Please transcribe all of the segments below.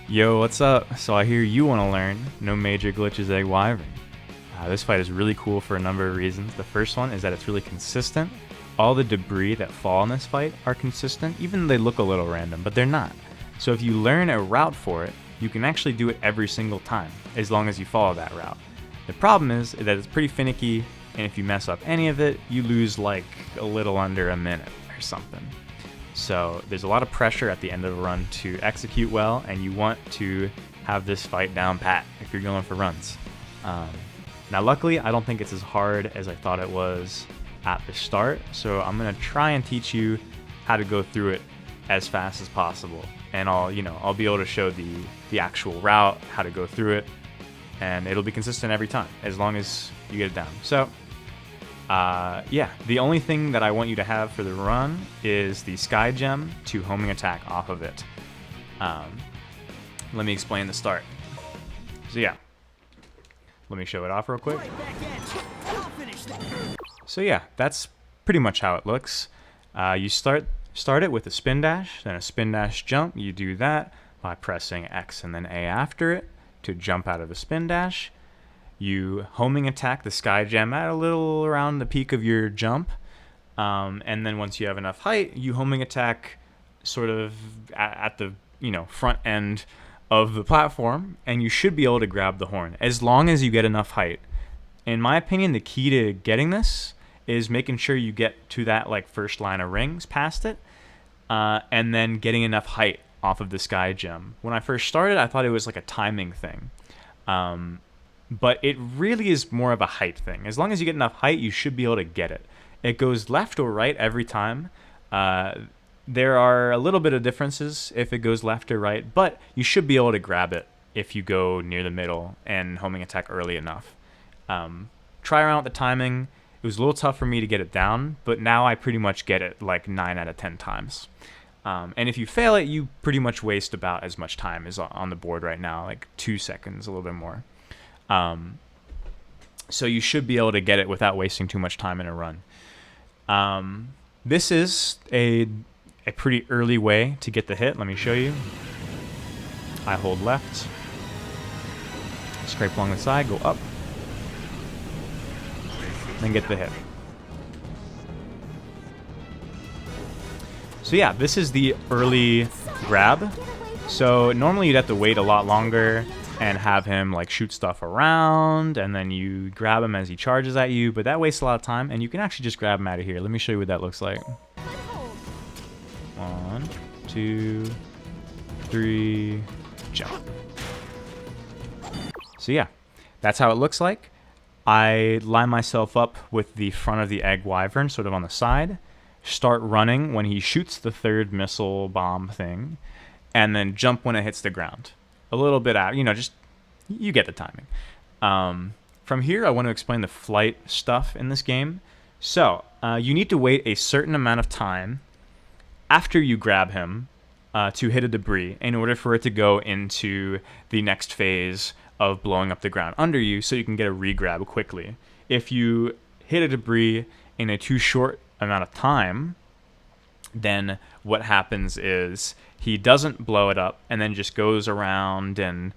Yo, what's up? So I hear you want to learn No Major Glitches Egg Wyvern. This fight is really cool for a number of reasons. The first one is that it's really consistent. All the debris that fall in this fight are consistent, even though they look a little random, but they're not. So if you learn a route for it, you can actually do it every single time, as long as you follow that route. The problem is that it's pretty finicky, and if you mess up any of it, you lose like a little under a minute or something. So there's a lot of pressure at the end of a run to execute well, and you want to have this fight down pat if you're going for runs. Now luckily, I don't think it's as hard as I thought it was at the start, so I'm going to try and teach you how to go through it as fast as possible. And I'll be able to show the actual route, how to go through it, and it'll be consistent every time, as long as you get it down. So yeah, the only thing that I want you to have for the run is the Sky Gem to homing attack off of it. Let me explain the start. So yeah, let me show it off real quick. So yeah, that's pretty much how it looks. You start it with a spin dash, then a spin dash jump. You do that by pressing X and then A after it to jump out of the spin dash. You homing attack the Sky Gem at a little around the peak of your jump, and then once you have enough height, you homing attack sort of at the front end of the platform, and you should be able to grab the horn as long as you get enough height. In my opinion, the key to getting this is making sure you get to that like first line of rings past it, and then getting enough height off of the Sky Gem. When I first started, I thought it was like a timing thing. But it really is more of a height thing. As long as you get enough height, you should be able to get it. It goes left or right every time. There are a little bit of differences if it goes left or right, but you should be able to grab it if you go near the middle and homing attack early enough. Try around with the timing. It was a little tough for me to get it down, but now I pretty much get it like 9 out of 10 times. And if you fail it, you pretty much waste about as much time as on the board right now, like 2 seconds, a little bit more. So you should be able to get it without wasting too much time in a run. This is a pretty early way to get the hit. Let me show you. I hold left, scrape along the side, go up, then get the hit. So yeah, this is the early grab. So normally you'd have to wait a lot longer and have him like shoot stuff around, and then you grab him as he charges at you, but that wastes a lot of time, and you can actually just grab him out of here. Let me show you what that looks like. 1, 2, 3, jump. So yeah, that's how it looks like. I line myself up with the front of the egg wyvern sort of on the side, start running when he shoots the third missile bomb thing, and then jump when it hits the ground. A little bit out, just you get the timing. From here, I want to explain the flight stuff in this game. So you need to wait a certain amount of time after you grab him to hit a debris in order for it to go into the next phase of blowing up the ground under you, so you can get a re-grab quickly. If you hit a debris in a too short amount of time, then what happens is he doesn't blow it up and then just goes around and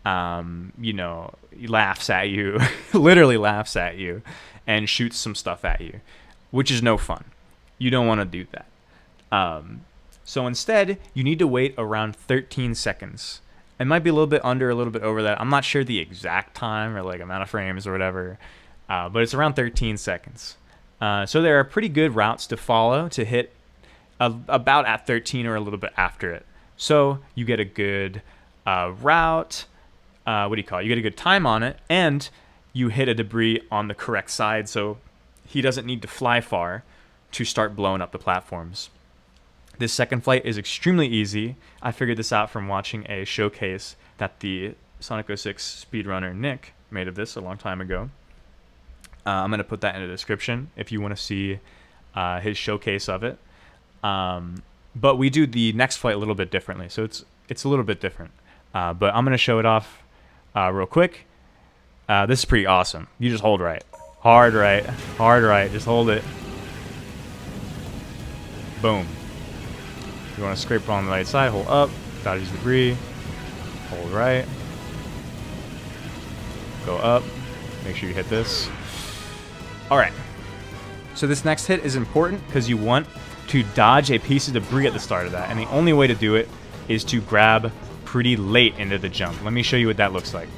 laughs at you, literally laughs at you, and shoots some stuff at you, which is no fun. You don't want to do that. So instead, you need to wait around 13 seconds. It might be a little bit under, a little bit over that. I'm not sure the exact time or like amount of frames or whatever, but it's around 13 seconds. So there are pretty good routes to follow to hit about at 13 or a little bit after it. So you get a good route, you get a good time on it, and you hit a debris on the correct side, so he doesn't need to fly far to start blowing up the platforms. This second flight is extremely easy. I figured this out from watching a showcase that the Sonic 06 speedrunner Nick made of this a long time ago. I'm going to put that in the description if you want to see his showcase of it. But we do the next flight a little bit differently, so it's a little bit different. But I'm going to show it off real quick. This is pretty awesome. You just hold right. Hard right, just hold it. Boom. You want to scrape it on the right side, hold up, dodge debris, Hold right. Go up. Make sure you hit this. All right. So this next hit is important because you want to dodge a piece of debris at the start of that. And the only way to do it is to grab pretty late into the jump. Let me show you what that looks like.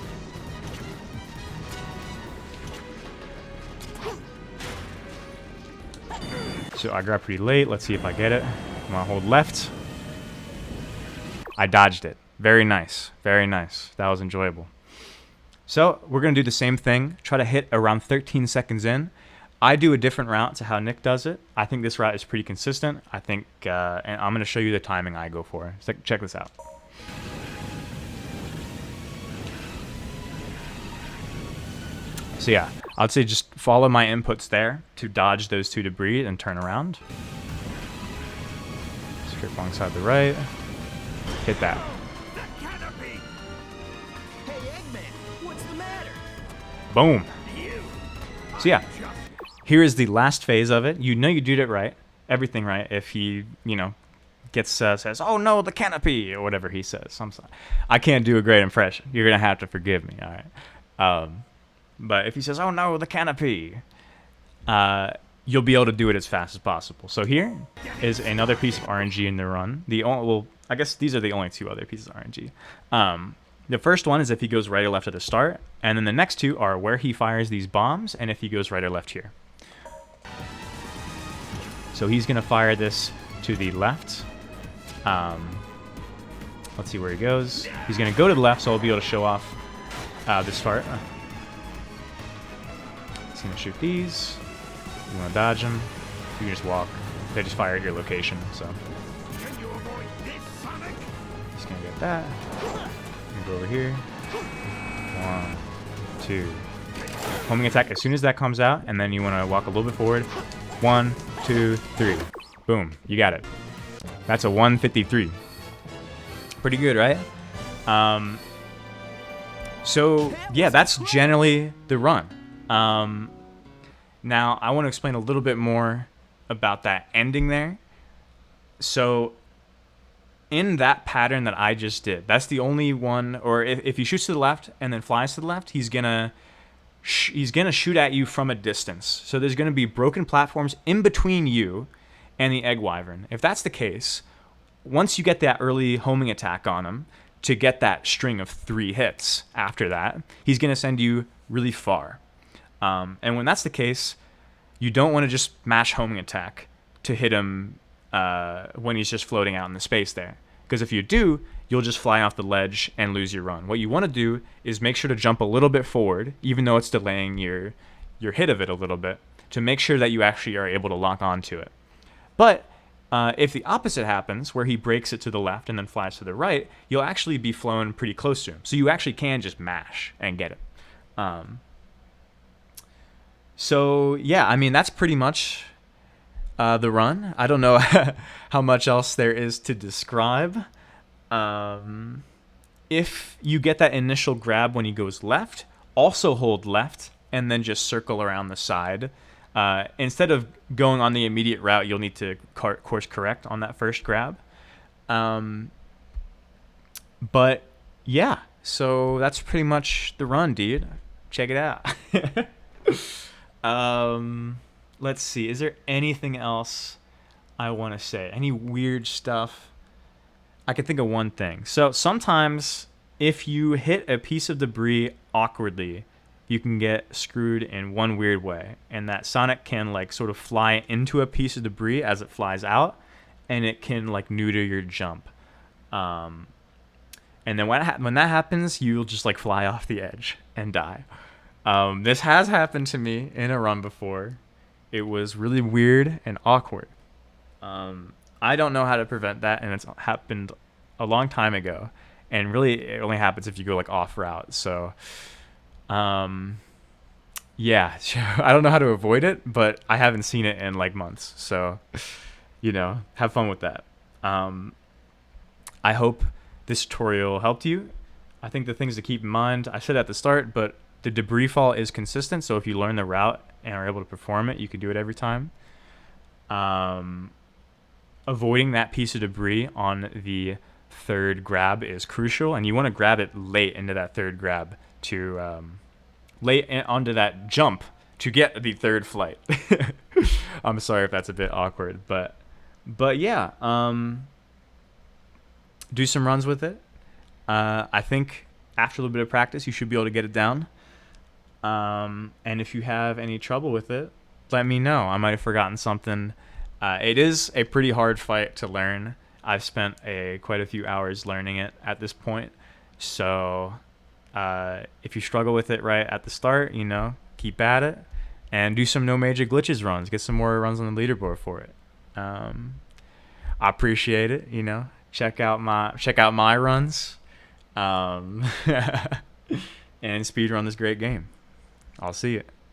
So I grab pretty late. Let's see if I get it. I'm gonna hold left. I dodged it. Very nice. Very nice. That was enjoyable. So we're gonna do the same thing. Try to hit around 13 seconds in. I do a different route to how Nick does it. I think this route is pretty consistent. I think, and I'm gonna show you the timing I go for. So check this out. So yeah, I'd say just follow my inputs there to dodge those two debris and turn around. Strip alongside the right. Hit that. Boom. So yeah, here is the last phase of it. You know you did it right, everything right. If he, you know, gets says, "Oh no, the canopy," or whatever he says. I'm sorry, I can't do a great impression. You're gonna have to forgive me. All right. But if he says, "Oh no, the canopy," you'll be able to do it as fast as possible. So here is another piece of RNG in the run. Well, I guess these are the only two other pieces of RNG. The first one is if he goes right or left at the start, and then the next two are where he fires these bombs and if he goes right or left here. So he's going to fire this to the left. Let's see where he goes. He's going to go to the left, so I'll be able to show off this part. He's going to shoot these. You want to dodge them. You can just walk. They just fire at your location, so. He's going to get that. Go over here. 1, 2. Homing attack as soon as that comes out, and then you want to walk a little bit forward. 1, 2, 3. Boom. You got it. That's a 153. Pretty good, right? So, yeah, that's generally the run. Now, I want to explain a little bit more about that ending there. So, in that pattern that I just did, that's the only one, or if he shoots to the left and then flies to the left, he's gonna shoot at you from a distance. So there's gonna be broken platforms in between you and the egg wyvern. If that's the case, once you get that early homing attack on him to get that string of 3 hits after that, he's gonna send you really far. And when that's the case, you don't want to just mash homing attack to hit him when he's just floating out in the space there. Because if you do, you'll just fly off the ledge and lose your run. What you want to do is make sure to jump a little bit forward, even though it's delaying your hit of it a little bit, to make sure that you actually are able to lock onto it. But if the opposite happens, where he breaks it to the left and then flies to the right, you'll actually be flown pretty close to him. So you actually can just mash and get it. So yeah, I mean, that's pretty much the run. I don't know how much else there is to describe. If you get that initial grab when he goes left, also hold left and then just circle around the side. Instead of going on the immediate route, you'll need to course correct on that first grab. But yeah, so that's pretty much the run, dude. Check it out. Let's see. Is there anything else I want to say? Any weird stuff? I can think of one thing. So sometimes if you hit a piece of debris awkwardly, you can get screwed in one weird way. And that Sonic can like sort of fly into a piece of debris as it flies out, and it can like neuter your jump. And then when that happens, you'll just like fly off the edge and die. This has happened to me in a run before. It was really weird and awkward. I don't know how to prevent that, and it's happened a long time ago. And really, it only happens if you go like off route. So, yeah, I don't know how to avoid it, but I haven't seen it in like months. So, have fun with that. I hope this tutorial helped you. I think the things to keep in mind, I said at the start, but the debris fall is consistent. So if you learn the route and are able to perform it, you can do it every time. Avoiding that piece of debris on the third grab is crucial, and you want to grab it late into that third grab to late onto that jump to get the third flight. I'm sorry if that's a bit awkward, but yeah, do some runs with it. I think after a little bit of practice, you should be able to get it down. And if you have any trouble with it, let me know. I might have forgotten something. It is a pretty hard fight to learn. I've spent quite a few hours learning it at this point. So if you struggle with it right at the start, keep at it and do some no major glitches runs. Get some more runs on the leaderboard for it. I appreciate it. Check out my runs, and speedrun this great game. I'll see it.